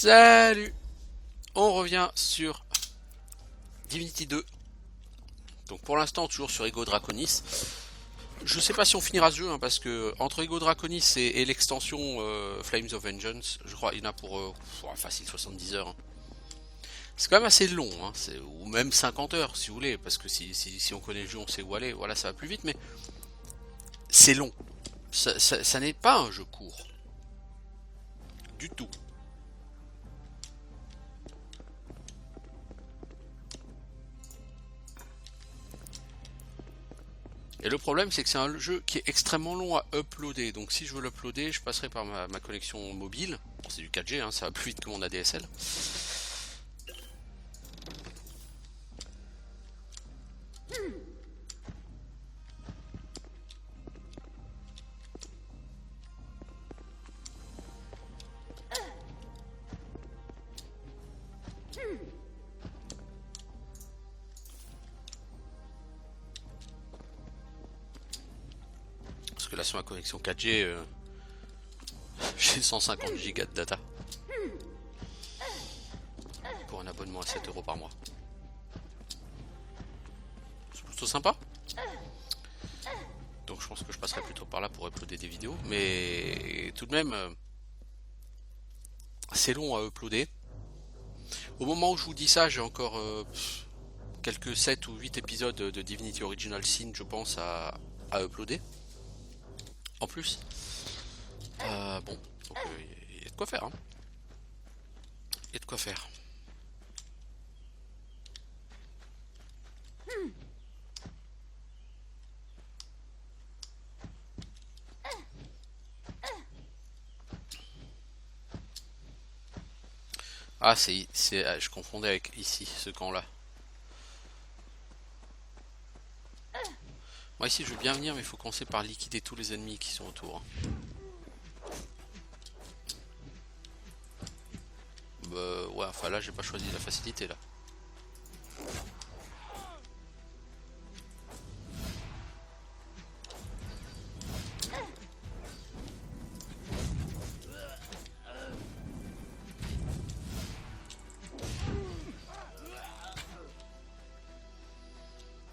Salut. On revient sur Divinity 2. Donc pour l'instant toujours sur Ego Draconis. Je sais pas si on finira ce jeu hein, parce que entre Ego Draconis et l'extension Flames of Vengeance, je crois il y en a pour facile 70 heures. Hein. C'est quand même assez long, hein, ou même 50 heures si vous voulez, parce que si on connaît le jeu on sait où aller, voilà ça va plus vite, mais c'est long. Ça n'est pas un jeu court. Du tout. Et le problème c'est que c'est un jeu qui est extrêmement long à uploader, donc si je veux l'uploader je passerai par ma connexion mobile, bon, c'est du 4G, hein, ça va plus vite que mon ADSL. Parce que là sur ma connexion 4G, j'ai 150 Go de data. Pour un abonnement à 7 € par mois. C'est plutôt sympa. Donc je pense que je passerai plutôt par là pour uploader des vidéos. Mais tout de même, c'est long à uploader. Au moment où je vous dis ça, j'ai encore quelques 7 ou 8 épisodes de Divinity Original Sin, je pense, à uploader. En plus. Bon, donc il y a de quoi faire. Hein. Il y a de quoi faire. Ah, je confondais avec ici, ce camp-là. Moi ici je veux bien venir mais il faut commencer par liquider tous les ennemis qui sont autour. Ouais, enfin là j'ai pas choisi la facilité là.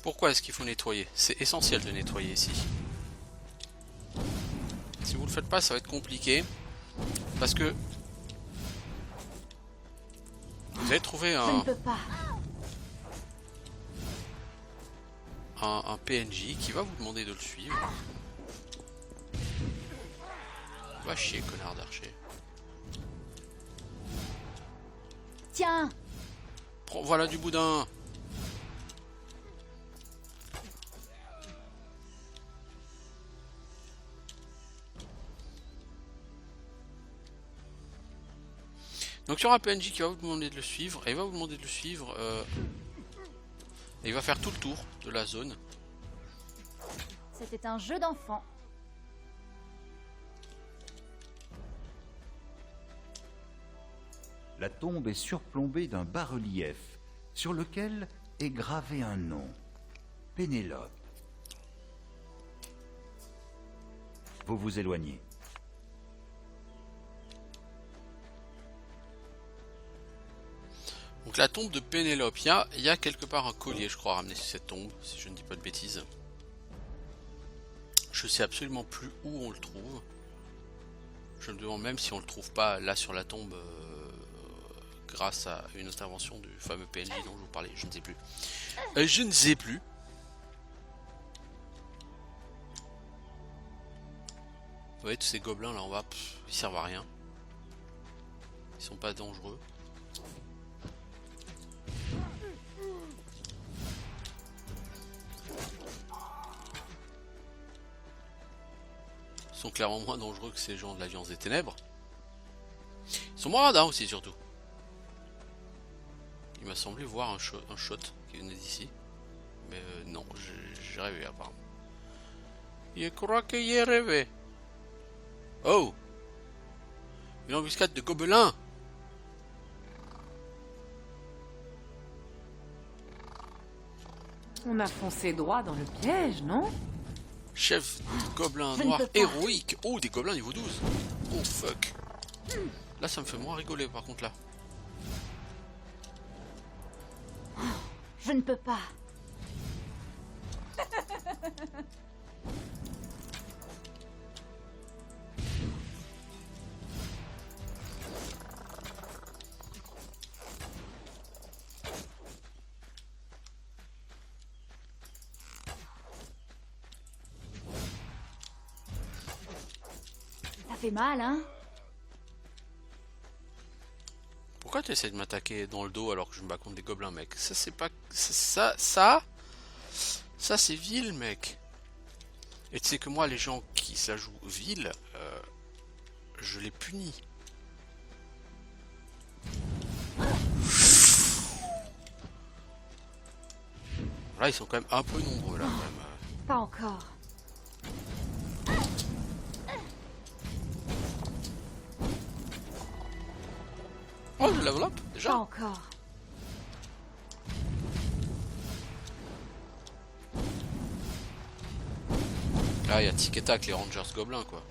Pourquoi est-ce qu'il faut nettoyer? C'est essentiel de nettoyer ici. Si vous le faites pas, ça va être compliqué. Parce que vous allez trouver un PNJ qui va vous demander de le suivre. Va chier, connard d'archer. Tiens. Voilà du boudin. Donc il y aura un PNJ qui va vous demander de le suivre, et il va vous demander de le suivre, et il va faire tout le tour de la zone. C'était un jeu d'enfant. La tombe est surplombée d'un bas-relief, sur lequel est gravé un nom, Pénélope. Vous vous éloignez. Donc la tombe de Pénélope, il y a quelque part un collier je crois ramené sur cette tombe, si je ne dis pas de bêtises. Je sais absolument plus où on le trouve. Je me demande même si on le trouve pas là sur la tombe grâce à une intervention du fameux PNJ dont je vous parlais, je ne sais plus. Je ne sais plus. Vous voyez tous ces gobelins là en bas, ils servent à rien. Ils sont pas dangereux. Sont clairement moins dangereux que ces gens de l'Alliance des Ténèbres. Ils sont moins radins aussi surtout. Il m'a semblé voir un shot qui venait d'ici. Mais non, j'ai rêvé apparemment. Je crois que j'ai rêvé. Oh! Une embuscade de gobelins! On a foncé droit dans le piège, non? Chef de gobelins noirs héroïque. Oh, des gobelins niveau 12. Oh fuck. Là, ça me fait moins rigoler, par contre, là. Je ne peux pas. Ça fait mal, hein? Pourquoi tu essaies de m'attaquer dans le dos alors que je me bats contre des gobelins, mec? Ça, c'est pas... Ça, c'est vil, mec. Et tu sais que moi, les gens qui ça joue vil, je les punis. Là, ils sont quand même un peu nombreux, là, quand même. Pas encore. Oh, je level up, Pas déjà? encore. Là, il y a tic et tac, les Rangers gobelins, quoi.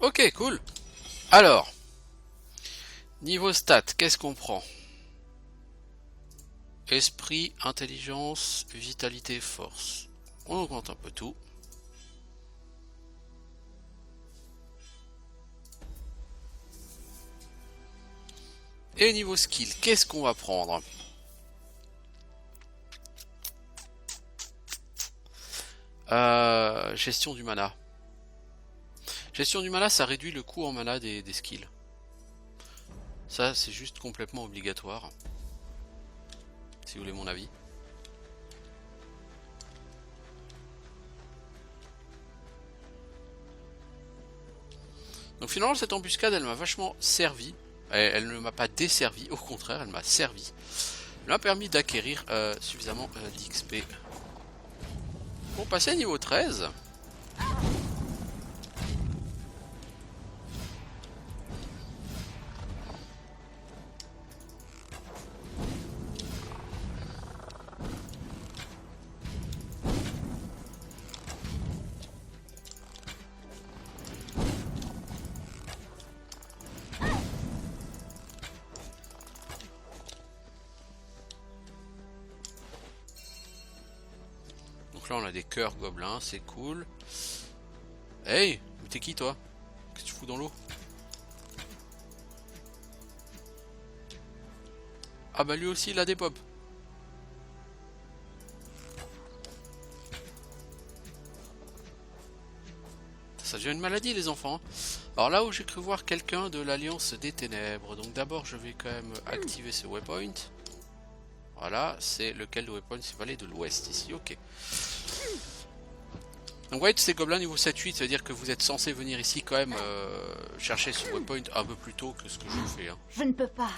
Ok, cool. Alors, niveau stats, qu'est-ce qu'on prend? Esprit, intelligence, vitalité, force. On augmente un peu tout. Et niveau skill, qu'est-ce qu'on va prendre? Gestion du mana. Gestion du mana, ça réduit le coût en mana des skills. Ça, c'est juste complètement obligatoire. Si vous voulez mon avis. Donc finalement, cette embuscade, elle m'a vachement servi. Elle ne m'a pas desservi, au contraire, elle m'a servi. Elle m'a permis d'acquérir suffisamment d'XP. Pour passer à niveau 13. Donc là on a des cœurs gobelins, c'est cool. Hey, mais t'es qui toi? Qu'est-ce que tu fous dans l'eau? Ah bah lui aussi il a des pop. Ça devient une maladie les enfants. Alors là où j'ai cru voir quelqu'un de l'Alliance des Ténèbres. Donc d'abord je vais quand même activer ce waypoint. Voilà, c'est lequel de waypoint? C'est Vallée de l'Ouest ici, ok. Donc vous voyez tous ces gobelins niveau 7-8, ça veut dire que vous êtes censé venir ici quand même chercher ce waypoint un peu plus tôt que ce que je fais. Hein. Je ne peux pas.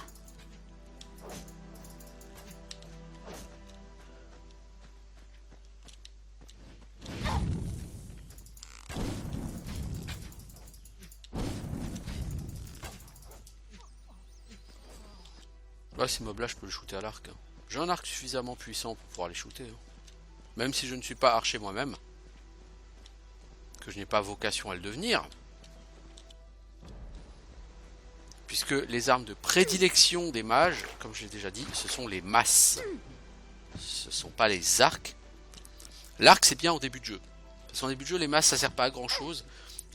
Là ces mobs là je peux le shooter à l'arc. Hein. J'ai un arc suffisamment puissant pour pouvoir les shooter. Hein. Même si je ne suis pas archer moi-même. Que je n'ai pas vocation à le devenir. Puisque les armes de prédilection des mages, comme je l'ai déjà dit, ce sont les masses. Ce ne sont pas les arcs. L'arc c'est bien au début de jeu. Parce qu'en début de jeu les masses ça sert pas à grand chose.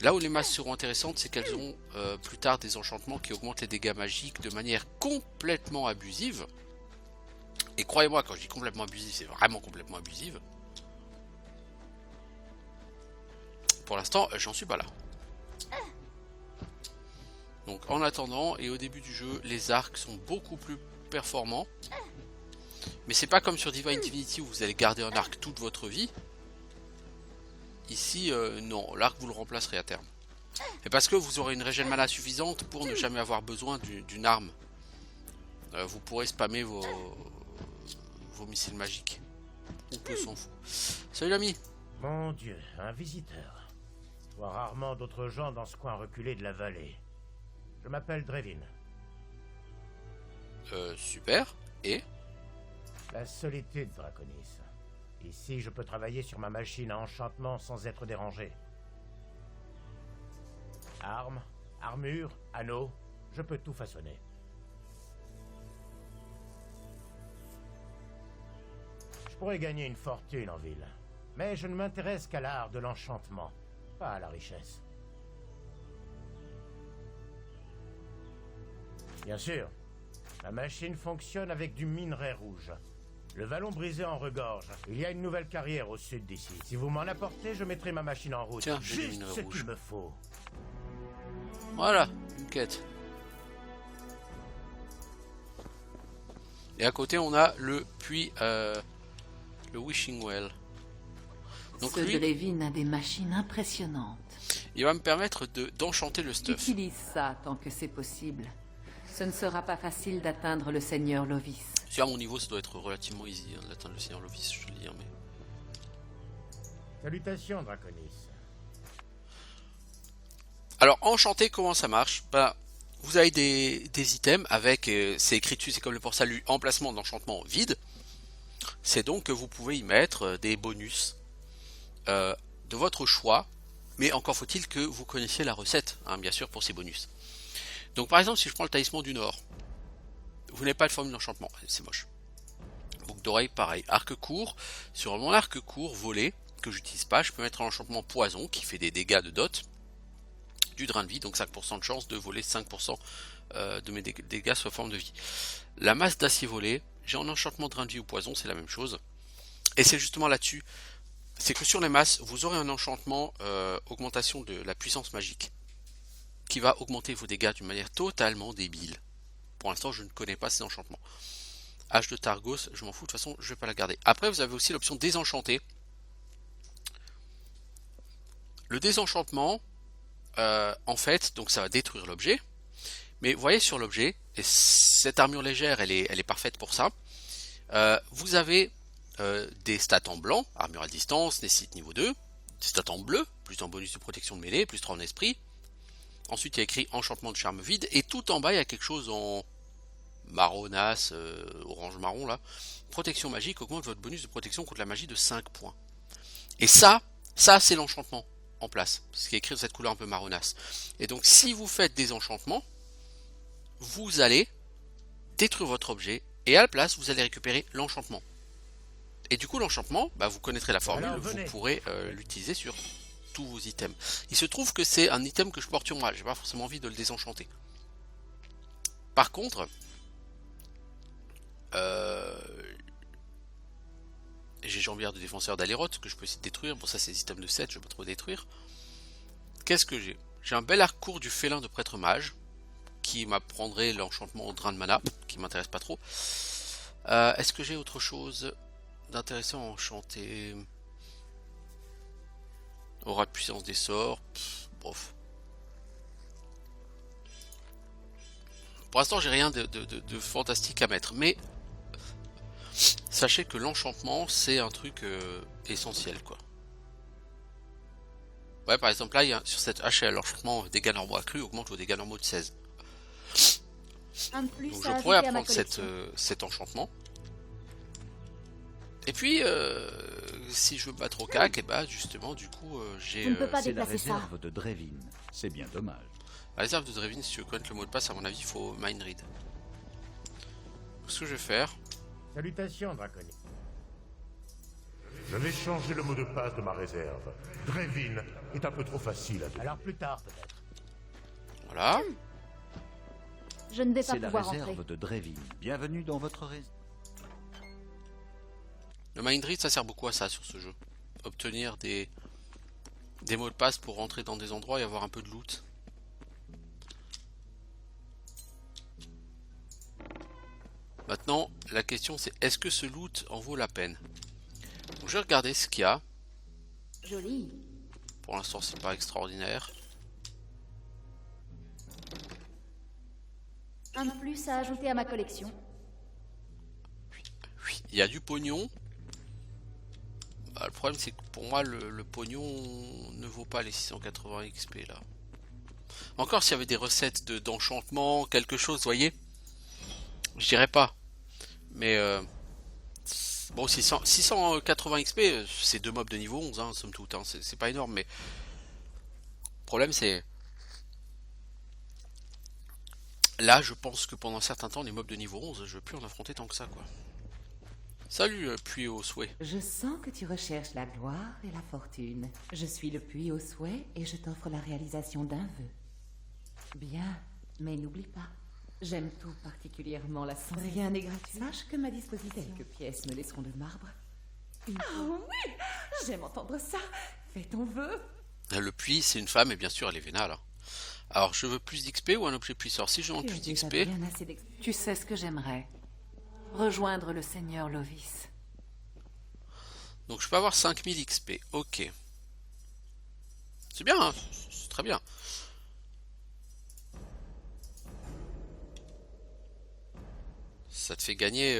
Là où les masses seront intéressantes c'est qu'elles auront plus tard des enchantements qui augmentent les dégâts magiques de manière complètement abusive. Et croyez-moi quand je dis complètement abusive c'est vraiment complètement abusive. Pour l'instant j'en suis pas là. Donc en attendant et au début du jeu, les arcs sont beaucoup plus performants. Mais c'est pas comme sur Divine Divinity où vous allez garder un arc toute votre vie. Ici, non, l'arc vous le remplacerez à terme. Et parce que vous aurez une régène mana suffisante pour ne jamais avoir besoin d'une arme. Vous pourrez spammer vos missiles magiques. On peut s'en fout. Salut l'ami. Mon Dieu, un visiteur. Je vois rarement d'autres gens dans ce coin reculé de la vallée. Je m'appelle Drevin. Super. Et La La solitude, Draconis. Ici, je peux travailler sur ma machine à enchantement sans être dérangé. Armes, armure, anneaux, je peux tout façonner. Je pourrais gagner une fortune en ville, mais je ne m'intéresse qu'à l'art de l'enchantement, pas à la richesse. Bien sûr, la machine fonctionne avec du minerai rouge. Le vallon brisé en regorge. Il y a une nouvelle carrière au sud d'ici. Si vous m'en apportez, je mettrai ma machine en route. Tiens, j'ai du juste minerai ce rouge. qu'il me faut. Voilà, une quête. Et à côté, on a le puits, le Wishing Well. Donc Ce lui, Drevin a des machines impressionnantes. il va me permettre d'enchanter le stuff. Utilise ça tant que c'est possible. Ce ne sera pas facile d'atteindre le Seigneur Lovis. Sur mon niveau, ça doit être relativement easy hein, d'atteindre le Seigneur Lovis, je te le dis. Mais... Salutations, Draconis. Alors, enchanter, comment ça marche? Ben, vous avez des items avec, c'est écrit dessus, c'est comme le port salut, emplacement d'enchantement vide. C'est donc que vous pouvez y mettre des bonus de votre choix. Mais encore faut-il que vous connaissiez la recette, hein, bien sûr, pour ces bonus. Donc par exemple, si je prends le talisman du Nord, vous n'avez pas de formule d'enchantement, c'est moche. Boucle d'oreille, pareil. Arc court, sur mon arc court volé, que j'utilise pas, je peux mettre un enchantement poison qui fait des dégâts de dot, du drain de vie, donc 5% de chance de voler 5% de mes dégâts sous forme de vie. La masse d'acier volé, j'ai un enchantement drain de vie ou poison, c'est la même chose. Et c'est justement là-dessus, c'est que sur les masses, vous aurez un enchantement augmentation de la puissance magique, qui va augmenter vos dégâts d'une manière totalement débile. Pour l'instant, je ne connais pas ces enchantements. Hache de Targos, je m'en fous, de toute façon, je vais pas la garder. Après, vous avez aussi l'option désenchanter. Le désenchantement, en fait, donc ça va détruire l'objet. Mais vous voyez sur l'objet, et cette armure légère, elle est parfaite pour ça. Vous avez des stats en blanc, armure à distance, nécessite niveau 2. Des stats en bleu, plus un bonus de protection de mêlée, plus 3 en esprit. Ensuite, il y a écrit enchantement de charme vide. Et tout en bas, il y a quelque chose en marronasse, orange marron là. Protection magique augmente votre bonus de protection contre la magie de 5 points. Et ça c'est l'enchantement en place. Ce qui est écrit dans cette couleur un peu marronasse. Et donc, si vous faites des enchantements, vous allez détruire votre objet. Et à la place, vous allez récupérer l'enchantement. Et du coup, l'enchantement, bah, vous connaîtrez la formule. Alors, vous venez. pourrez l'utiliser sur tous vos items. Il se trouve que c'est un item que je porte sur moi, j'ai pas forcément envie de le désenchanter. Par contre, j'ai jambière de défenseur d'Aléroth que je peux essayer de détruire. Bon, ça c'est des items de 7, je vais pas trop détruire. Qu'est-ce que j'ai? J'ai un bel arc court du félin de prêtre mage qui m'apprendrait l'enchantement au drain de mana, qui m'intéresse pas trop. Est-ce que j'ai autre chose d'intéressant à enchanter? Aura de puissance des sorts, bof. Pour l'instant, j'ai rien de fantastique à mettre, mais sachez que l'enchantement, c'est un truc essentiel, quoi. Ouais, par exemple, là, il y a, sur cette hache, l'enchantement dégâts normaux accrus augmente vos dégâts normaux de 16. Un de plus Donc à je pourrais ajouter à ma apprendre collection. cet enchantement. Et puis, si je veux me battre au cac, et bah justement, du coup, j'ai Je ne peux pas C'est la déplacer ça. réserve de Drevin. C'est bien dommage. la réserve de Drevin. Si tu veux connaître le mot de passe, à mon avis, il faut mind read. Ce que je vais faire, Salutations, Draconis. Je vais changer le mot de passe de ma réserve. Drevin est un peu trop facile à deviner. Alors plus tard, peut-être. voilà. Je ne vais pas C'est la pouvoir réserve entrer. de Drevin. Bienvenue dans votre réserve. Le mind read, ça sert beaucoup à ça sur ce jeu. Obtenir des mots de passe pour rentrer dans des endroits et avoir un peu de loot. Maintenant, la question c'est est-ce que ce loot en vaut la peine? Donc, je vais regarder ce qu'il y a. Joli. Pour l'instant, c'est pas extraordinaire. Un de plus à ajouter à ma collection. Oui, il y a du pognon. Bah, le problème, c'est que pour moi, le pognon ne vaut pas les 680 XP là. Encore s'il y avait des recettes d'enchantement, quelque chose, vous voyez, je dirais pas. Mais Bon, 680 XP, c'est 2 mobs de niveau 11, hein, somme toute. Hein, c'est pas énorme, mais... Le problème, c'est... Là, je pense que pendant un certain temps, les mobs de niveau 11, je vais plus en affronter tant que ça, quoi. Salut, puits au souhait. Je sens que tu recherches la gloire et la fortune. Je suis le puits au souhait et je t'offre la réalisation d'un vœu. Bien, mais n'oublie pas, j'aime tout particulièrement la santé. Rien n'est gratuit. Sache que ma disposition. Quelques pièces me laisseront de marbre. Oh oui, j'aime entendre ça. Fais ton vœu. Le puits, c'est une femme, et bien sûr, elle est vénale. Hein. Alors, je veux plus d'XP ou un objet puissant? Si je demande plus d'XP... Tu sais ce que j'aimerais? Rejoindre le Seigneur Lovis. Donc, je peux avoir 5000 XP. Ok. C'est bien, hein, c'est très bien. Ça te fait gagner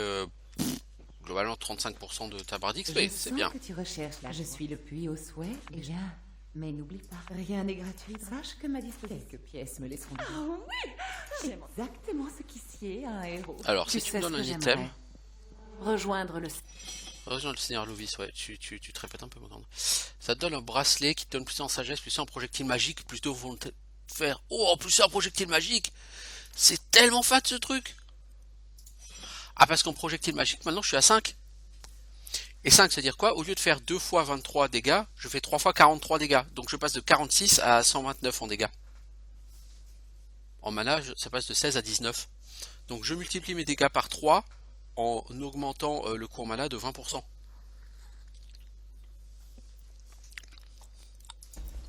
globalement 35% de ta barre d'XP, c'est bien. Que tu recherches là. Je suis le puits au souhait et bien, mais n'oublie pas, rien n'est gratuit. Sache que ma disposition. Quelques pièces me laisseront. Oh oui, j'aime exactement ce qui sied à un héros. Alors, si tu me donnes un item, rejoindre le Seigneur Lovis, ouais, tu te répètes un peu, mon grand. Ça te donne un bracelet qui te donne plus en sagesse, plus en projectile magique, plus de volonté de faire. Oh, plus un projectile magique. C'est tellement fat ce truc. Ah, parce qu'en projectile magique, maintenant je suis à 5. Et 5, c'est-à-dire quoi? Au lieu de faire 2 fois 23 dégâts, je fais 3 fois 43 dégâts. Donc je passe de 46 à 129 en dégâts. En mana, ça passe de 16 à 19. Donc je multiplie mes dégâts par 3 en augmentant le coût en mana de 20%.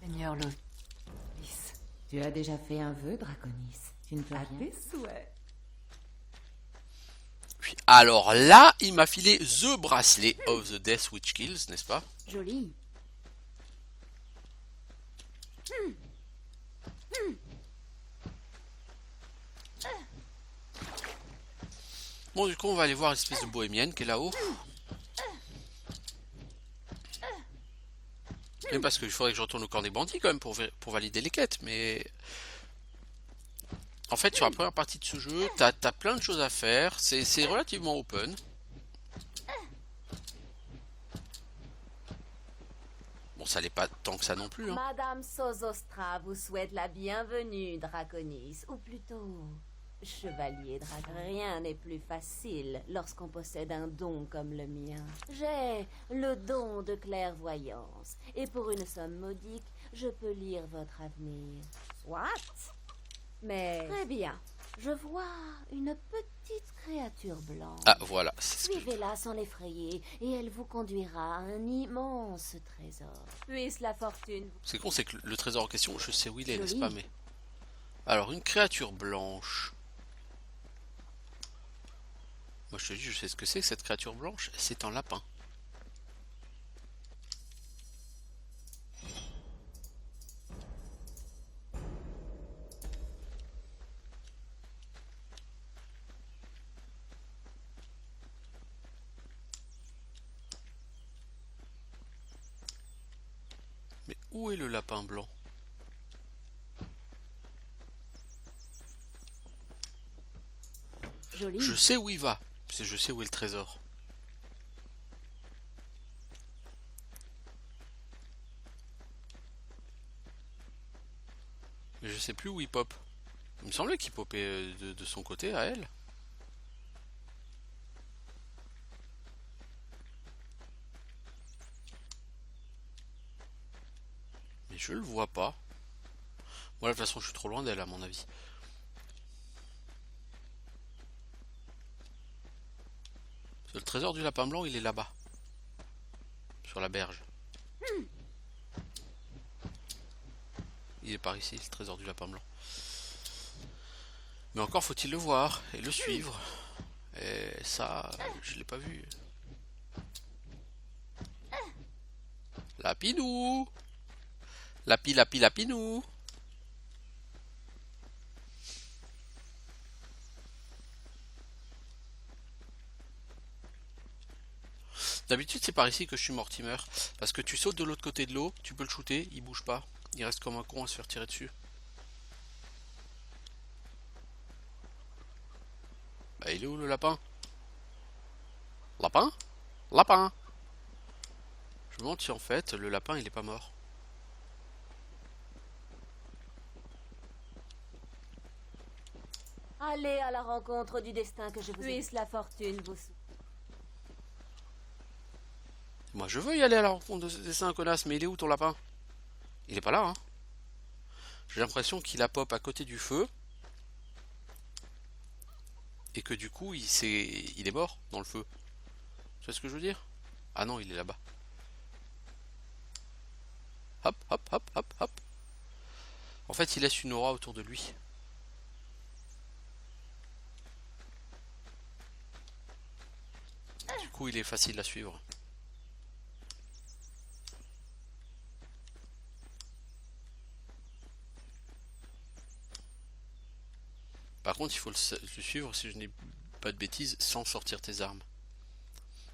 Seigneur Lovis. Tu as déjà fait un vœu, Draconis. Tu ne peux rien. Tes souhaits. Puis, alors là, il m'a filé The Bracelet of the Death Which Kills, n'est-ce pas? Joli. Bon, du coup, on va aller voir l'espèce de bohémienne qui est là-haut. Mais parce qu'il faudrait que je retourne au camp des bandits quand même pour valider les quêtes, mais... En fait, sur la première partie de ce jeu, t'as plein de choses à faire, c'est relativement open. Bon, ça l'est pas tant que ça non plus. Hein. Madame Sozostra vous souhaite la bienvenue, Draconis, ou plutôt, Chevalier Dragon. Rien n'est plus facile lorsqu'on possède un don comme le mien. J'ai le don de clairvoyance, et pour une somme modique, je peux lire votre avenir. Soit. Mais très bien. Je vois une petite créature blanche. Ah, voilà. Suivez-la sans l'effrayer, et elle vous conduira à un immense trésor. Puisse la fortune... C'est con, c'est que le trésor en question, je sais où il est, n'est-ce pas, mais... Alors, une créature blanche. Moi, je te dis, je sais ce que c'est, cette créature blanche. C'est un lapin. Mais où est le lapin blanc? Joli. Je sais où il va, parce que je sais où est le trésor. Mais je sais plus où il pop. Il me semblait qu'il popait de son côté à elle. Mais je le vois pas. Moi, de toute façon, je suis trop loin d'elle, à mon avis. Le trésor du lapin blanc, il est là-bas. Sur la berge. Il est par ici, le trésor du lapin blanc. Mais encore faut-il le voir et le suivre. Et ça, je l'ai pas vu. Lapinou. Lapinou. D'habitude c'est par ici que je suis Mortimer. Parce que tu sautes de l'autre côté de l'eau, tu peux le shooter, il bouge pas. Il reste comme un con à se faire tirer dessus. Bah il est où le lapin? Lapin? Lapin. Je me demande si en fait le lapin il est pas mort. Allez à la rencontre du destin que je vous ai. Puisse la fortune vous soutenir. Moi je veux y aller à la rencontre de ce dessin, connasse, mais il est où ton lapin? Il est pas là, hein. J'ai l'impression qu'il a pop à côté du feu. Et que du coup il est mort dans le feu. Tu vois ce que je veux dire? Ah non, il est là-bas. Hop, hop, hop, hop, hop. En fait, il laisse une aura autour de lui. Du coup, il est facile à suivre. Par contre, il faut le suivre, si je n'ai pas de bêtises, sans sortir tes armes.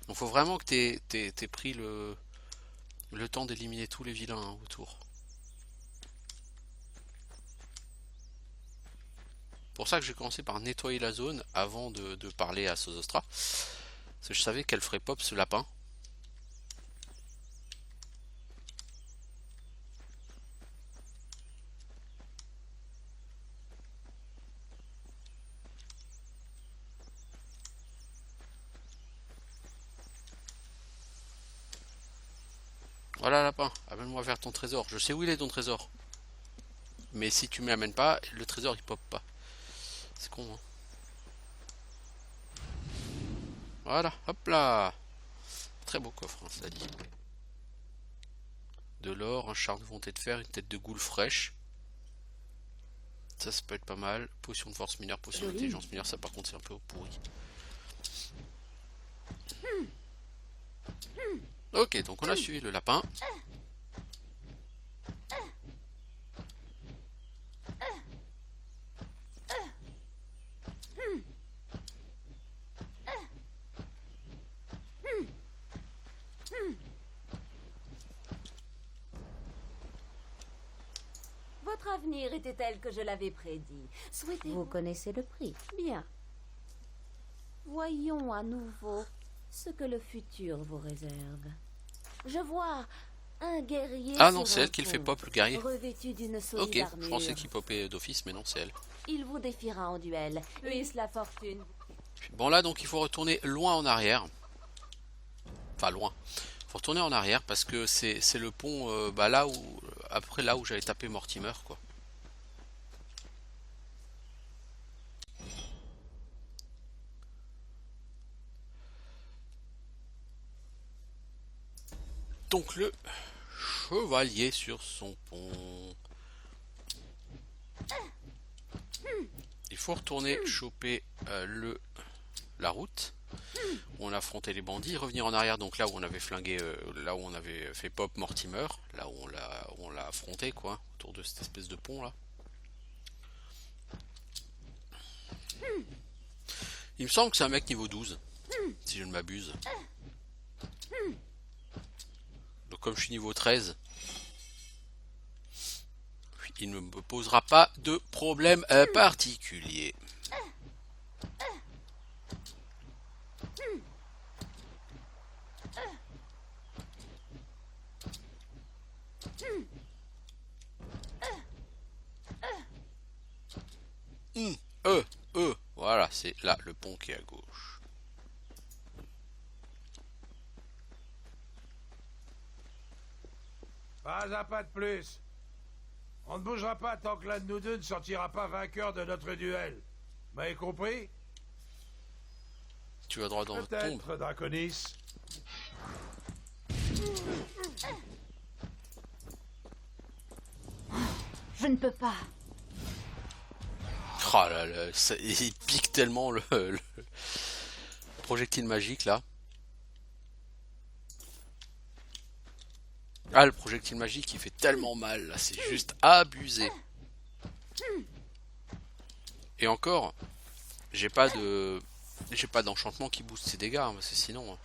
Donc, faut vraiment que t'aies pris le temps d'éliminer tous les vilains, hein, autour. Pour ça que j'ai commencé par nettoyer la zone avant de parler à Sosostra. Parce que je savais qu'elle ferait pop ce lapin. Voilà lapin, amène-moi vers ton trésor. Je sais où il est ton trésor. Mais si tu me l'amènes pas, le trésor il pop pas. C'est con, hein. Voilà, hop là. Très beau coffre, hein, cela dit. De l'or, un char de volonté de fer, une tête de goule fraîche. Ça peut être pas mal. Potion de force mineure, potion d'intelligence mineure, ça par contre c'est un peu pourri. Ok, donc on a suivi le lapin. Votre avenir était tel que je l'avais prédit. Souhaitez-vous... Vous connaissez le prix. Bien. Voyons à nouveau ce que le futur vous réserve. Je vois un guerrier. Ah non, sur c'est un elle qui le fait pont, pop, le guerrier. revêtu d'une solide Ok, armure. je pensais qu'il popait d'office, mais non, c'est elle. Il vous défiera en duel. Puisse la fortune. Bon là, donc il faut retourner loin en arrière. Enfin, loin. Il faut retourner en arrière parce que c'est le pont, bah là où... Après là où j'avais tapé Mortimer, quoi. Donc le chevalier sur son pont. Il faut retourner choper la route où on a affronté les bandits, revenir en arrière, donc là où on avait flingué, là où on avait fait pop Mortimer, là où on l'a affronté, quoi, autour de cette espèce de pont là. Il me semble que c'est un mec niveau 12, si je ne m'abuse. Donc comme je suis niveau 13, il ne me posera pas de problème particulier. Voilà, c'est là le pont qui est à gauche. Pas un pas de plus. On ne bougera pas tant que l'un de nous deux ne sortira pas vainqueur de notre duel. M'avez compris? Tu as droit dans votre tombe. Peut-être, Draconis. Je ne peux pas. Oh là là, il pique tellement le projectile magique là. Ah, le projectile magique il fait tellement mal là, c'est juste abusé. Et encore, j'ai pas d'enchantement qui booste ses dégâts, hein, parce que sinon.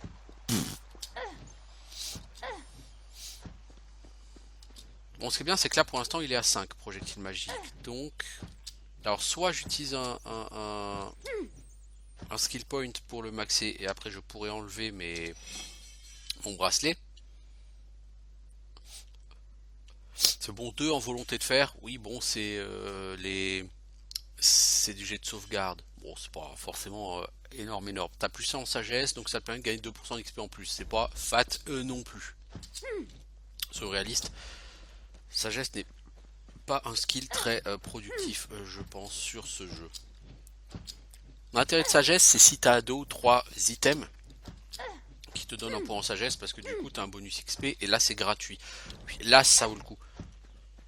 Bon, ce qui est bien, c'est que là pour l'instant il est à 5 projectiles magiques. Donc, alors soit j'utilise un skill point pour le maxer et après je pourrais enlever, mais mon bracelet. C'est bon, 2 en volonté de fer. Oui, bon, c'est c'est du jet de sauvegarde. Bon, c'est pas forcément énorme. T'as plus ça en sagesse, donc ça te permet de gagner 2% d'XP en plus. C'est pas fat non plus. Surréaliste. Sagesse n'est pas un skill très productif, je pense, sur ce jeu. L'intérêt de sagesse, c'est si tu as 2 ou 3 items qui te donnent un point en sagesse, parce que du coup, tu as un bonus XP, et là, c'est gratuit. Là, ça vaut le coup.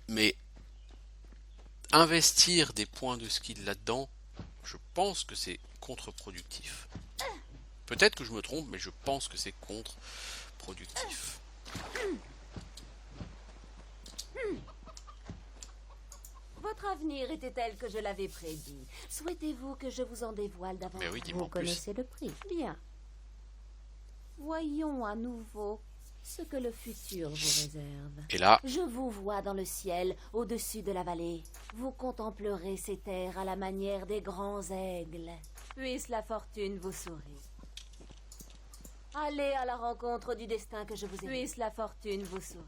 Mais investir des points de skill là-dedans, je pense que c'est contre-productif. Peut-être que je me trompe, mais je pense que c'est contre-productif. Votre avenir était tel que je l'avais prédit. Souhaitez-vous que je vous en dévoile davantage? Mais oui, dis-moi Vous en plus. connaissez le prix. Bien. Voyons à nouveau ce que le futur vous réserve. Et là, Je vous vois dans le ciel, au-dessus de la vallée. Vous contemplerez ces terres à la manière des grands aigles. Puisse la fortune vous sourire. Allez à la rencontre du destin que je vous ai. Puisse la fortune vous sourire.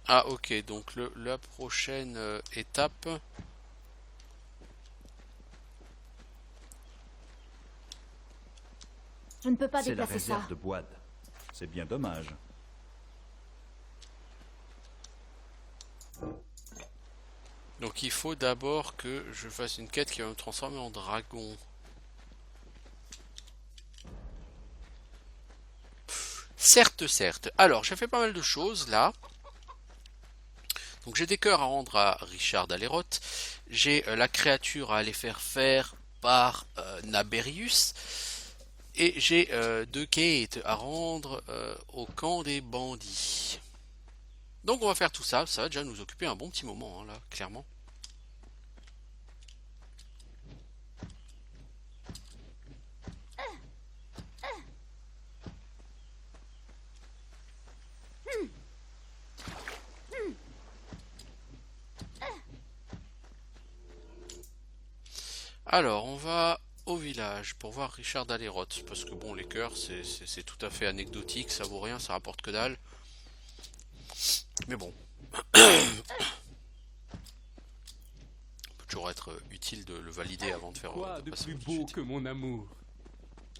ah ok, donc la prochaine étape, Je ne peux pas C'est la déplacer ça. réserve de Boide. C'est bien dommage. donc il faut d'abord que je fasse une quête qui va me transformer en dragon. Certes, certes. Alors, j'ai fait pas mal de choses là. Donc j'ai des cœurs à rendre à Richard d'Aleroth. J'ai la créature à aller faire par Naberius. Et j'ai 2 quêtes à rendre au camp des bandits. Donc on va faire tout ça. Ça va déjà nous occuper un bon petit moment, hein, là, clairement. Alors, on va au village pour voir Richard d'Aleroth. Parce que bon, les cœurs, c'est tout à fait anecdotique. Ça vaut rien, ça rapporte que dalle. Mais bon. Peut toujours être utile de le valider avant de faire... Quoi de de passer plus au dessus beau de que mon amour?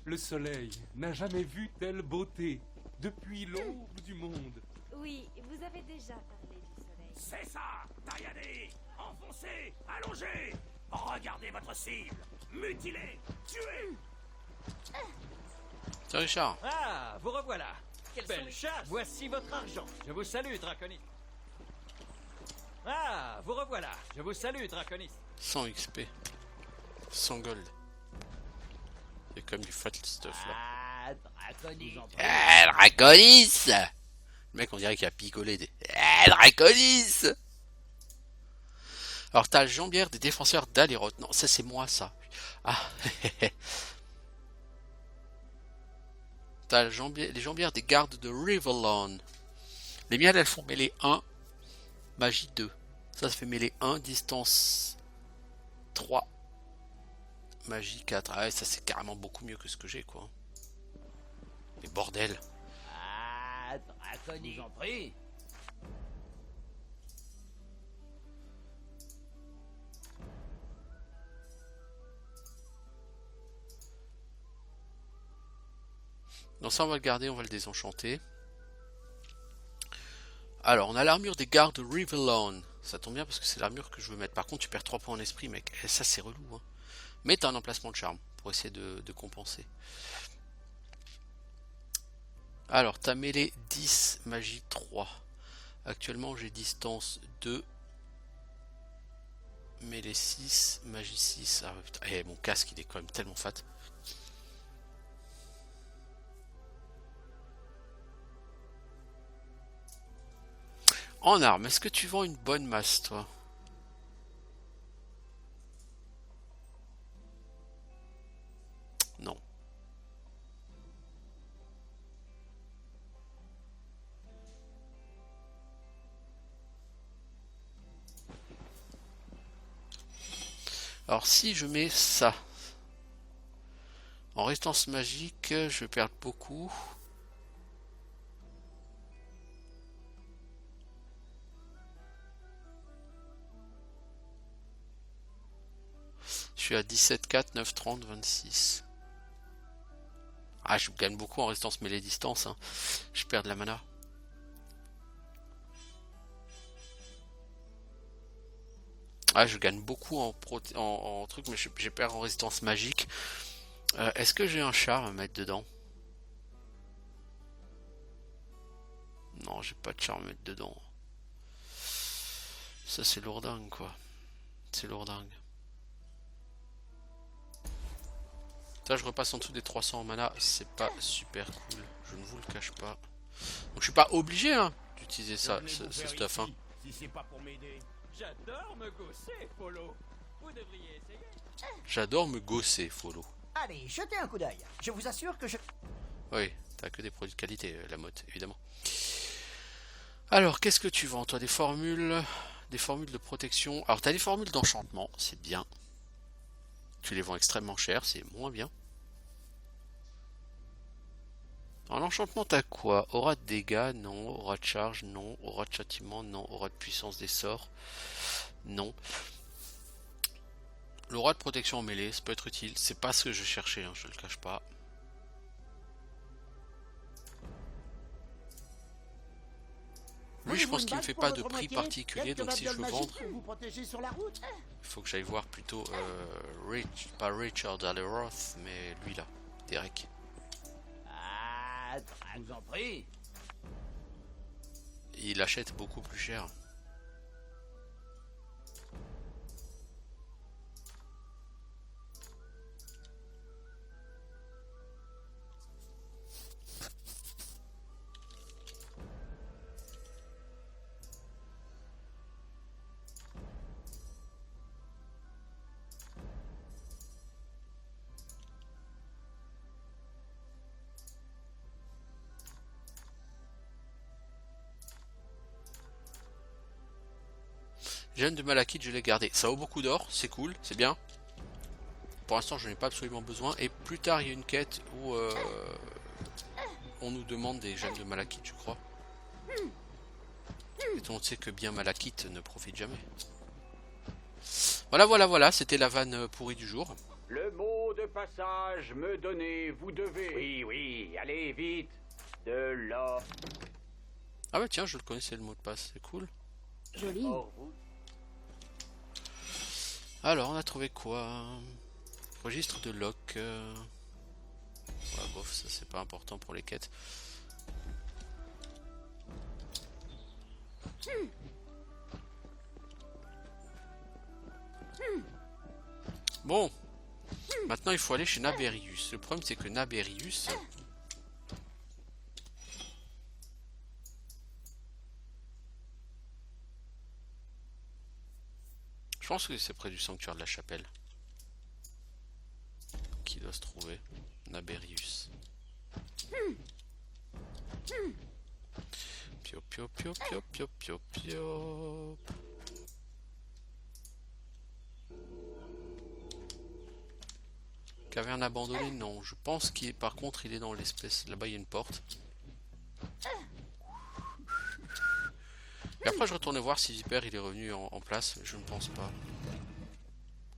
Le soleil n'a jamais vu telle beauté depuis l'aube du monde. Oui, vous avez déjà parlé du soleil. C'est ça! Tailladez! Enfoncez! Allongez! Regardez votre cible! Mutilez! Tuez! Tiens, Richard. Ah, vous revoilà! Quelle belle chasse! Voici votre argent! Je vous salue, Draconis! Ah, vous revoilà! Je vous salue, Draconis! 100 XP. 100 gold. C'est comme du fat stuff là. Ah, Draconis! Draconis! Le mec, on dirait qu'il a picolé des... Draconis! Alors, t'as le jambière des défenseurs d'Aleroth. Non, ça, c'est moi, ça. Ah, t'as les jambières des gardes de Rivellon. Les miennes, elles font mêlée 1, magie 2. Ça fait mêlée 1, distance 3, magie 4. Ah ouais, ça, c'est carrément beaucoup mieux que ce que j'ai, quoi. Mais bordel. Ah, Draconis! J'en prie! Donc ça, on va le garder, on va le désenchanter. Alors, on a l'armure des gardes de Rivellon. Ça tombe bien parce que c'est l'armure que je veux mettre. Par contre, tu perds 3 points en esprit, mec. Et ça, c'est relou. Hein. Mais t'as un emplacement de charme pour essayer de compenser. Alors, t'as mêlé 10, magie 3. Actuellement, j'ai distance 2. Mêlée 6, magie 6. Ah, putain. Eh, mon casque, il est quand même tellement fat. En armes, est-ce que tu vends une bonne masse, toi? Non. Alors, si je mets ça, en résistance magique, je vais perdre beaucoup. Je suis à 17, 4, 9, 30, 26. Ah, je gagne beaucoup en résistance mêlée distance. Hein. Je perds de la mana. Ah, je gagne beaucoup en truc, mais j'ai perdu en résistance magique. Est-ce que j'ai un char à mettre dedans? Non, j'ai pas de char à mettre dedans. Ça, c'est lourdingue, quoi. C'est lourdingue. Ça, je repasse en dessous des 300 en mana. C'est pas super cool. Je ne vous le cache pas. Donc, je suis pas obligé hein, d'utiliser ça, ce stuff. Hein. Si c'est pas pour m'aider. J'adore me gosser, Follow. Vous devriez essayer. J'adore me gosser, Follow. Allez, jetez un coup d'œil. Je vous assure que je... Oui, t'as que des produits de qualité, la mode, évidemment. Alors, qu'est-ce que tu vends, toi? Des formules de protection. Alors, t'as des formules d'enchantement, c'est bien. Tu les vends extrêmement cher, c'est moins bien. En l'enchantement, t'as quoi? Aura de dégâts? Non. Aura de charge? Non. Aura de châtiment? Non. Aura de puissance des sorts? Non. L'aura de protection en mêlée, ça peut être utile. C'est pas ce que je cherchais, hein, je le cache pas. Lui, je pense qu'il ne fait pas de prix particulier, donc si je veux vendre, il faut que j'aille voir plutôt pas Richard Alleroth, mais lui là, Derek. Ah, je vous en prie. Il achète beaucoup plus cher. Gène de Malachite, je l'ai gardé. Ça vaut beaucoup d'or, c'est cool, c'est bien. Pour l'instant, je n'en ai pas absolument besoin. Et plus tard, il y a une quête où on nous demande des gènes de Malachite, je crois. Et on sait que bien Malachite ne profite jamais. Voilà, c'était la vanne pourrie du jour. Le mot de passage me donner, vous devez. Oui, allez vite. De l'or. Ah bah tiens, je le connaissais le mot de passe, c'est cool. Joli. Alors, on a trouvé quoi? Registre de lock. Ouais, bof, ça c'est pas important pour les quêtes. Bon, maintenant il faut aller chez Naberius. Le problème c'est que Naberius... Je pense que c'est près du sanctuaire de la chapelle. Qui doit se trouver? Naberius. Piop, piop, piop, piop, piop, piop, piop. Caverne abandonnée? Non. Je pense qu'il est, par contre, il est dans l'espèce. Là-bas, il y a une porte. Et après, je retourne voir si Viper il est revenu en place. Je ne pense pas.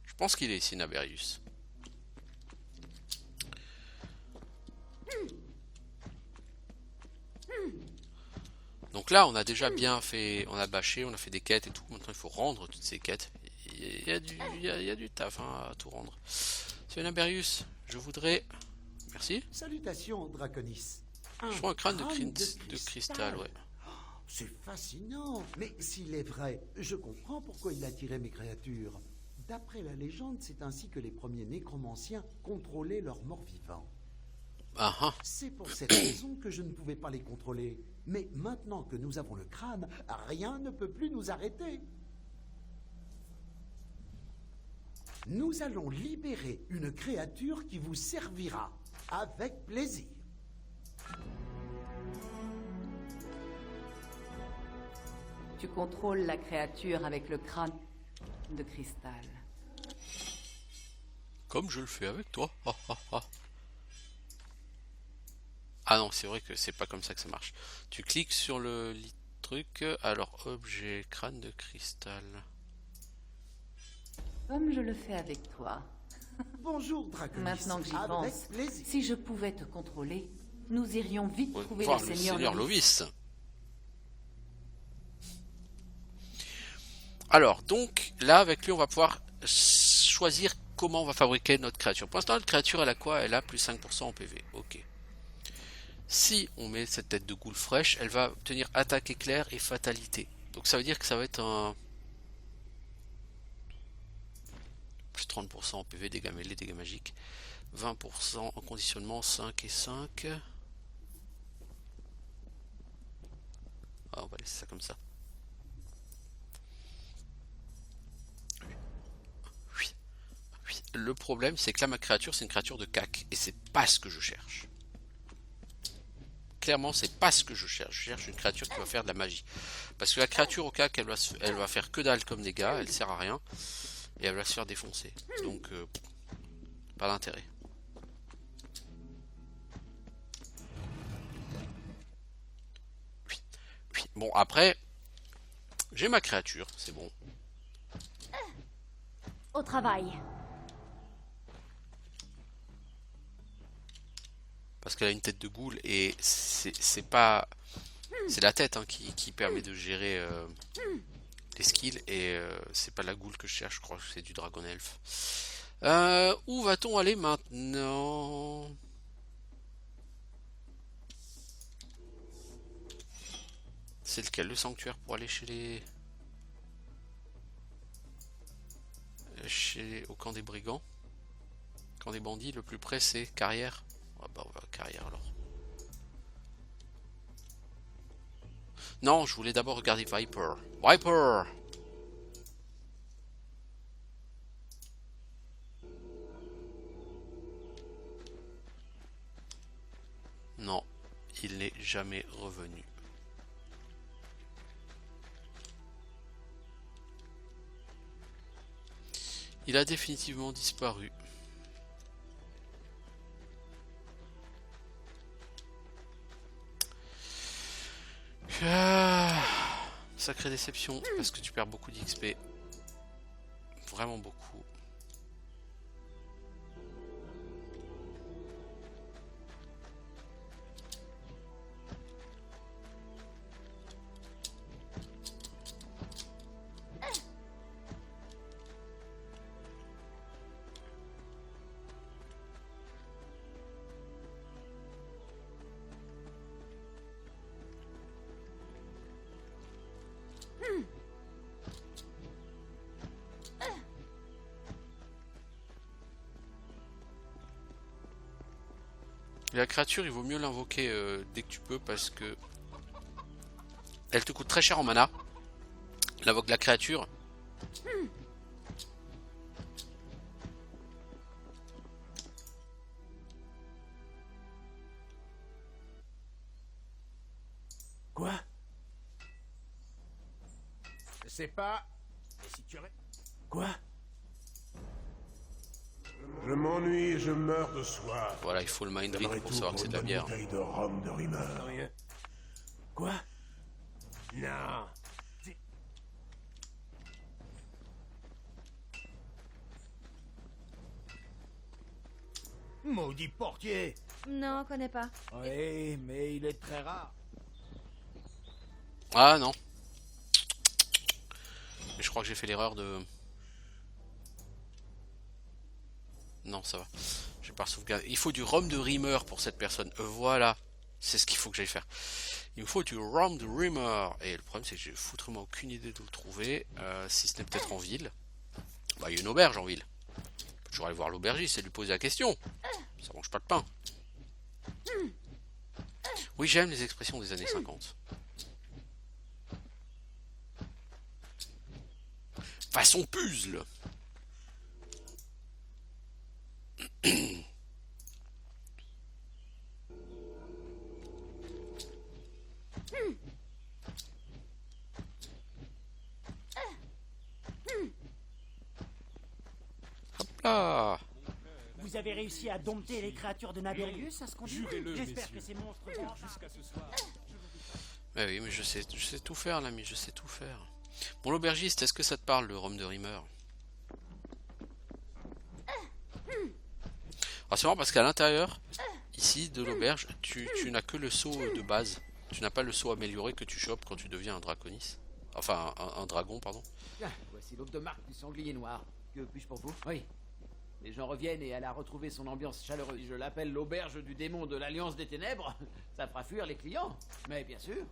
Je pense qu'il est ici, Naberius. Donc là, on a déjà bien fait. On a bâché, on a fait des quêtes et tout. Maintenant, il faut rendre toutes ces quêtes. Il y a du taf hein, à tout rendre. C'est Naberius. Je voudrais. Merci. Salutations, Draconis. Je vois un crâne de cristal, ouais. C'est fascinant, mais s'il est vrai, je comprends pourquoi il attirait mes créatures. D'après la légende, c'est ainsi que les premiers nécromanciens contrôlaient leurs morts vivants. C'est pour cette raison que je ne pouvais pas les contrôler. Mais maintenant que nous avons le crâne, rien ne peut plus nous arrêter. Nous allons libérer une créature qui vous servira avec plaisir. Tu contrôles la créature avec le crâne de cristal. Comme je le fais avec toi. Ah non, c'est vrai que c'est pas comme ça que ça marche. Tu cliques sur le truc, alors objet, crâne de cristal. Comme je le fais avec toi. Bonjour, Draconis. Maintenant que j'y Avec pense, plaisir. si je pouvais te contrôler, nous irions vite trouver Voir le le Seigneur Seigneur Lovis. Lovis. Alors, donc, là, avec lui, on va pouvoir choisir comment on va fabriquer notre créature. Pour l'instant, notre créature, elle a quoi? Elle a plus 5% en PV. Ok. Si on met cette tête de ghoul fraîche, elle va obtenir attaque éclair et fatalité. Donc ça veut dire que ça va être un... plus 30% en PV, dégâts mêlés, dégâts magiques. 20% en conditionnement, 5 et 5. Ah, on va laisser ça comme ça. Oui. Oui. Le problème, c'est que là, ma créature, c'est une créature de cac. Et c'est pas ce que je cherche. Clairement, c'est pas ce que je cherche. Je cherche une créature qui va faire de la magie. Parce que la créature au cac, elle va faire que dalle comme dégâts. Elle sert à rien. Et elle va se faire défoncer. Donc, pas d'intérêt. Oui. Oui. Bon, après, j'ai ma créature. C'est bon. Au travail. Parce qu'elle a une tête de ghoul et c'est pas... C'est la tête hein, qui permet de gérer les skills et c'est pas la ghoul que je cherche, je crois que c'est du dragon elf. Où va-t-on aller maintenant? C'est lequel? Le sanctuaire pour aller chez les... au camp des brigands? Camp des bandits, le plus près c'est Carrière. Ah bah on va à Carrière alors. Non, je voulais d'abord regarder Viper. Viper! Non, il n'est jamais revenu. Il a définitivement disparu. Sacrée déception parce que tu perds beaucoup d'XP. Vraiment beaucoup. La créature, il vaut mieux l'invoquer dès que tu peux parce que elle te coûte très cher en mana. L'invoque la créature. Quoi? Je sais pas. Et si tu... Quoi? Je m'ennuie et je meurs de soif. Voilà, il faut le mind read pour savoir que c'est de la bière. Une bouteille de rhum de Rimmer. Rien. Quoi? Non. Maudit portier! Non, connais pas. Oui, mais il est très rare. Ah non. Mais je crois que j'ai fait l'erreur de... Non, ça va. Je vais pas sauvegarder. Il faut du rhum de Rimmer pour cette personne. Voilà. C'est ce qu'il faut que j'aille faire. Il me faut du rhum de Rimmer. Et le problème, c'est que j'ai foutrement aucune idée de le trouver. Si ce n'est peut-être en ville. Bah, il y a une auberge en ville. Je vais aller voir l'aubergiste et lui poser la question. Ça mange pas de pain. Oui, j'aime les expressions des années 50. Façon puzzle. Hop là. Vous avez réussi à dompter les créatures de Naberius, à ce qu'on dit? J'espère que ces monstres vont jusqu'à ce soir. Mais oui, mais je sais tout faire, l'ami, je sais tout faire. Bon, l'aubergiste, est-ce que ça te parle, le rhum de Rimmer? Alors c'est marrant parce qu'à l'intérieur, ici, de l'auberge, tu n'as que le saut de base. Tu n'as pas le saut amélioré que tu chopes quand tu deviens un draconis. Enfin, un dragon, pardon. Tiens, voici l'aube de marque du sanglier noir. Que puis-je pour vous? Oui. Les gens reviennent et elle a retrouvé son ambiance chaleureuse. Si je l'appelle l'auberge du démon de l'Alliance des Ténèbres, ça fera fuir les clients. Mais bien sûr.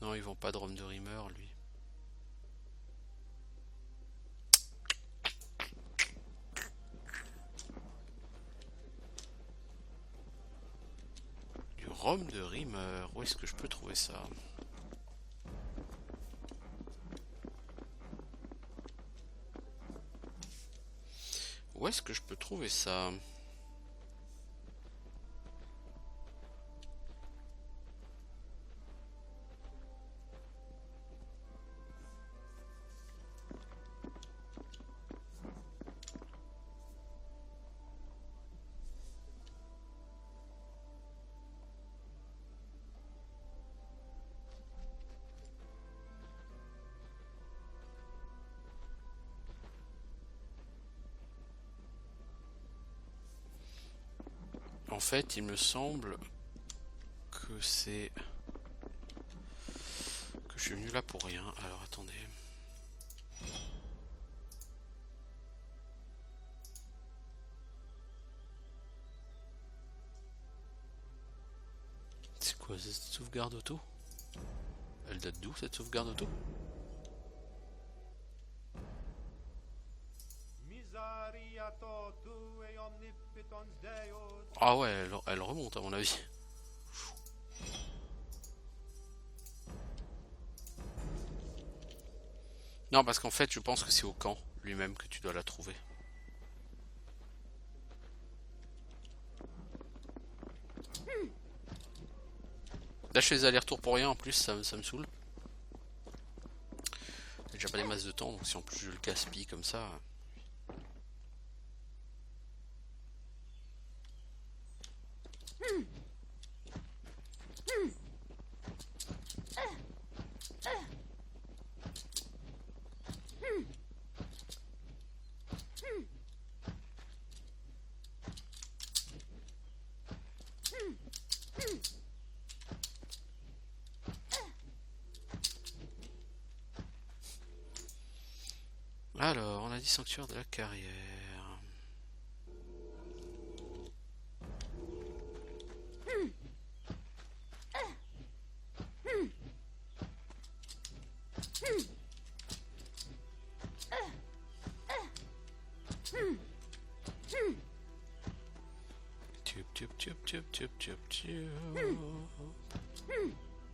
Non, ils vend pas de rhum de Rimmer, lui. Du rhum de Rimmer, où est-ce que je peux trouver ça? Où est-ce que je peux trouver ça? En fait, il me semble que c'est... que je suis venu là pour rien. Alors, attendez. C'est quoi cette sauvegarde auto? Elle date d'où cette sauvegarde auto? Ah ouais, elle remonte à mon avis. Non, parce qu'en fait, je pense que c'est au camp lui-même que tu dois la trouver. Là, je fais des allers-retours pour rien, en plus, ça me saoule. J'ai déjà pas des masses de temps, donc si en plus je le gaspille comme ça... Alors, on a dit sanctuaire de la carrière.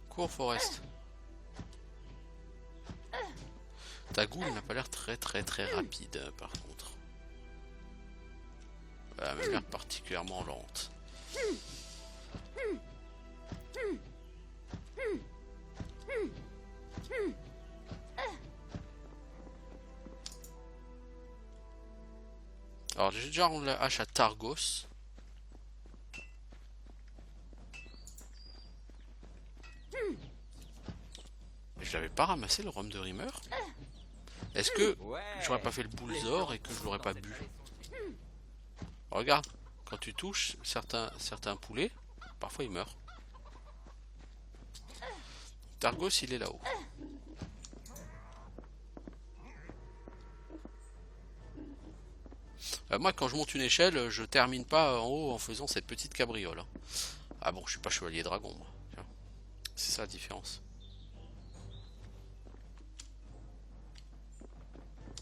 Cours Forest. Ta goule n'a pas l'air très rapide par contre. Elle a même l'air particulièrement lente. Alors j'ai déjà rendu la hache à Targos. Je l'avais pas ramassé le rhum de Rimmer. Est-ce que j'aurais pas fait le boulzor et que je l'aurais pas bu? Regarde, quand tu touches certains poulets, parfois ils meurent. Targos il est là-haut. Moi quand je monte une échelle, je termine pas en haut en faisant cette petite cabriole. Ah bon, je suis pas chevalier dragon moi. C'est ça la différence.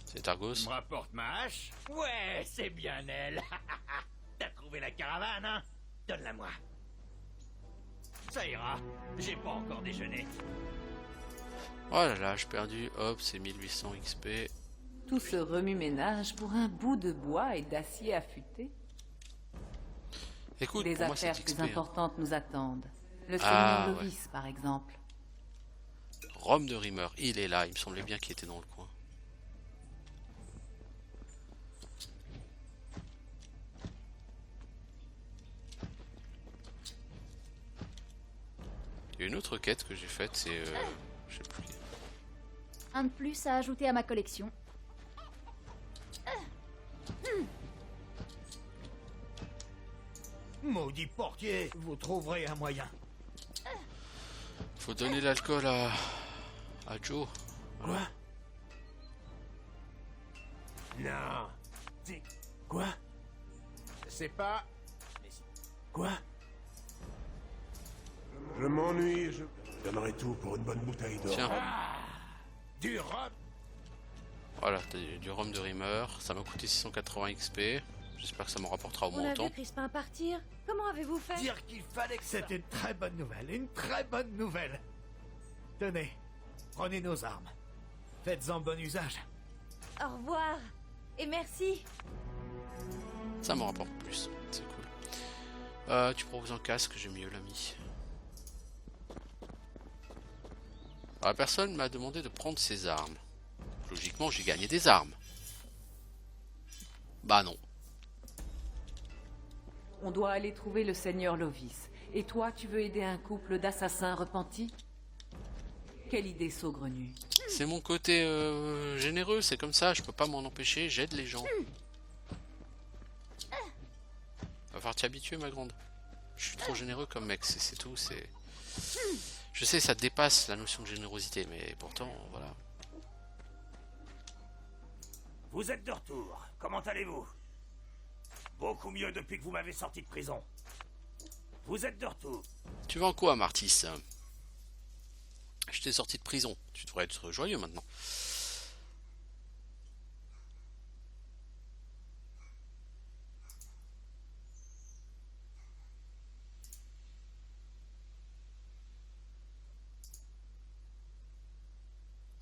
C'est Targos. Tu me rapportes ma hache? Ouais, c'est bien elle. T'as trouvé la caravane, hein? Donne-la moi. Ça ira, j'ai pas encore déjeuné. Oh là là, j'ai perdu. Hop, c'est 1800 XP. Tout ce remue-ménage pour un bout de bois et d'acier affûté. Écoute, des pour moi, affaires c'est plus XP, hein. importantes nous attendent. Le Ah, seigneur Loris, par exemple. Rhum de Rimmer, il est là. Il me semblait bien qu'il était dans le coin. Il y a une autre quête que j'ai faite, c'est... je sais plus. Un de plus à ajouter à ma collection. Maudit portier, vous trouverez un moyen. Faut donner l'alcool à Joe. Quoi? Non. C'est... Quoi? Je sais pas. Mais... Quoi? Je m'ennuie, je donnerai tout pour une bonne bouteille d'or. Tiens. Du rhum. Voilà, t'as du rhum de Rimmer. Ça m'a coûté 680 XP. J'espère que ça m'en rapportera au On moins a autant. vu Crispin partir. Comment avez-vous fait? Dire qu'il fallait que c'était une très bonne nouvelle. Une très bonne nouvelle. Tenez, prenez nos armes. Faites-en bon usage. Au revoir. Et merci. Ça me rapporte plus. C'est cool. Tu proposes un casque, j'ai mieux l'ami. La personne m'a demandé de prendre ses armes. Logiquement, j'ai gagné des armes. Bah non. On doit aller trouver le seigneur Lovis. Et toi, tu veux aider un couple d'assassins repentis? Quelle idée saugrenue. C'est mon côté généreux, c'est comme ça, je peux pas m'en empêcher, j'aide les gens. Va falloir t'y habituer, ma grande. Je suis trop généreux comme mec, c'est tout, c'est... Je sais, ça dépasse la notion de générosité, mais pourtant, voilà. Vous êtes de retour. Comment allez-vous? Beaucoup mieux depuis que vous m'avez sorti de prison. Vous êtes de retour. Tu vas en quoi, Martis? Je t'ai sorti de prison, tu devrais être joyeux maintenant.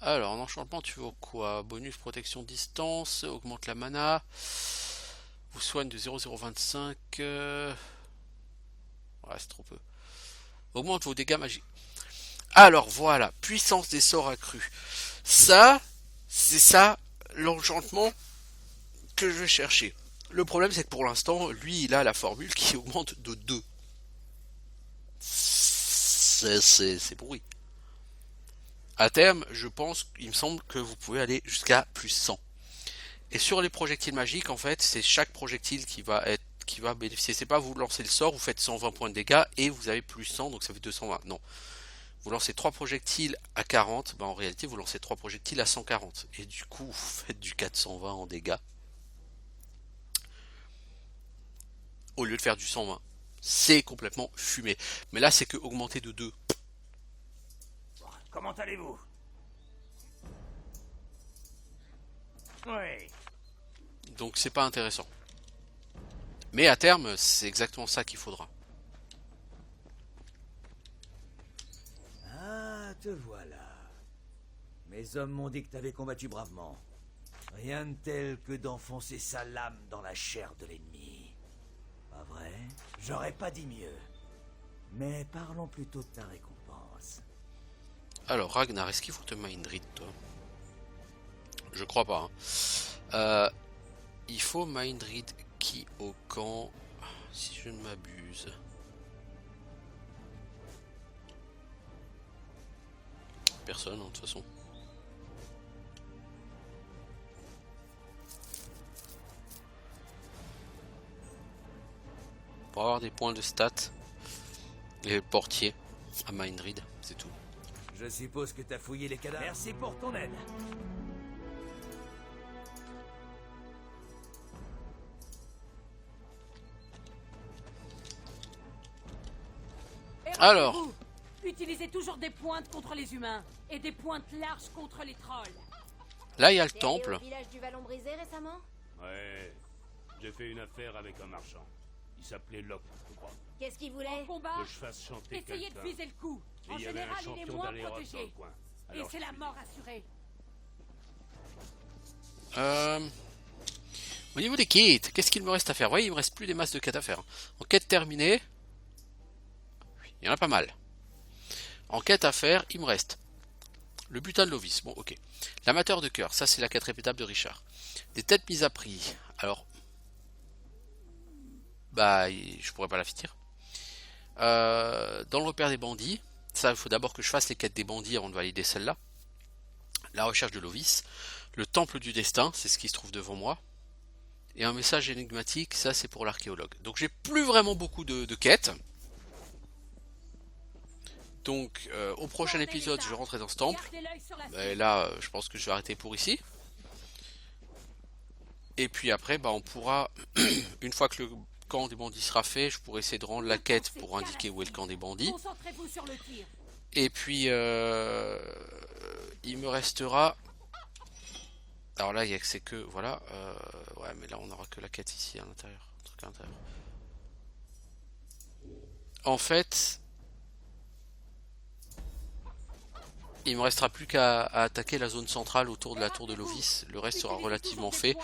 Alors, en enchantement, tu veux quoi? Bonus protection distance, augmente la mana, vous soigne de 0,025. Ouais, c'est trop peu. Augmente vos dégâts magiques. Alors voilà, puissance des sorts accrus. Ça, c'est ça l'enchantement que je vais chercher. Le problème, c'est que pour l'instant, lui, il a la formule qui augmente de 2. C'est pourri. À terme, je pense, il me semble que vous pouvez aller jusqu'à plus 100. Et sur les projectiles magiques, en fait, c'est chaque projectile qui va bénéficier. C'est pas vous lancez le sort, vous faites 120 points de dégâts et vous avez plus 100, donc ça fait 220. Non. Vous lancez 3 projectiles à 40, en réalité vous lancez 3 projectiles à 140. Et du coup, vous faites du 420 en dégâts. Au lieu de faire du 120. C'est complètement fumé. Mais là, c'est que augmenté de 2. Comment allez-vous? Oui. Donc c'est pas intéressant. Mais à terme, c'est exactement ça qu'il faudra. Ah, te voilà. Mes hommes m'ont dit que t'avais combattu bravement. Rien de tel que d'enfoncer sa lame dans la chair de l'ennemi. Pas vrai? J'aurais pas dit mieux. Mais parlons plutôt de ta récompense. Alors Ragnar, est-ce qu'il faut te Mindread, toi? Je crois pas. Il faut Mindread qui au camp, si je ne m'abuse. Personne, hein, de toute façon. Pour avoir des points de stats, et portier à Mindread, c'est tout. Je suppose que t'as fouillé les cadavres. Merci pour ton aide. Alors, utilisez toujours des pointes contre les humains et des pointes larges contre les trolls. Là, il y a le T'es allé temple. au village du Vallon Brisé récemment? Ouais, j'ai fait une affaire avec un marchand. Il s'appelait Locke, je crois. Qu'est-ce qu'il voulait? En combat, Que je fasse chanter essayez de quelqu'un. viser le coup. Et En il y avait un général, il est champion moins d'Aléroth dans le protégé. coin. Et Alors, c'est je la suis mort assurée. Au niveau des quêtes, qu'est-ce qu'il me reste à faire? Oui, il me reste plus des masses de quêtes à faire. En quête terminée, il y en a pas mal. En quête à faire, il me reste le butin de Lovis. Bon, ok. L'amateur de cœur, ça c'est la quête répétable de Richard. Des têtes mises à prix. Alors, bah, je pourrais pas la finir. Dans le repère des bandits, ça il faut d'abord que je fasse les quêtes des bandits avant de valider celle-là. La recherche de Lovis. Le temple du destin, c'est ce qui se trouve devant moi. Et un message énigmatique, ça c'est pour l'archéologue. Donc j'ai plus vraiment beaucoup de quêtes. Donc au prochain épisode, je rentrerai dans ce temple. Et là, je pense que je vais arrêter pour ici. Et puis après, on pourra, une fois que le camp des bandits sera fait, je pourrai essayer de rendre la quête pour indiquer où est le camp des bandits. Et puis, il me restera... Alors là, c'est que... Voilà. Ouais, mais là, on n'aura que la quête ici, à l'intérieur. Truc à l'intérieur. En fait... Il me restera plus qu'à attaquer la zone centrale autour de la tour de Lovis. Le reste sera relativement fait.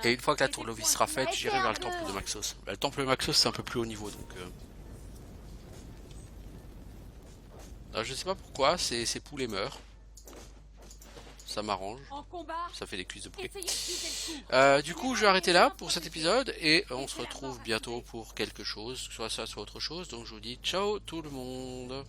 Et une fois que la tour de Lovis sera faite, j'irai vers le temple de Maxos. Le temple de Maxos, c'est un peu plus haut niveau, donc... Alors, je sais pas pourquoi, ces poulets meurent. Ça m'arrange. Ça fait des cuisses de poulet. Du coup, je vais arrêter là pour cet épisode. Et on se retrouve bientôt pour quelque chose. Soit ça, soit autre chose. Donc je vous dis ciao tout le monde.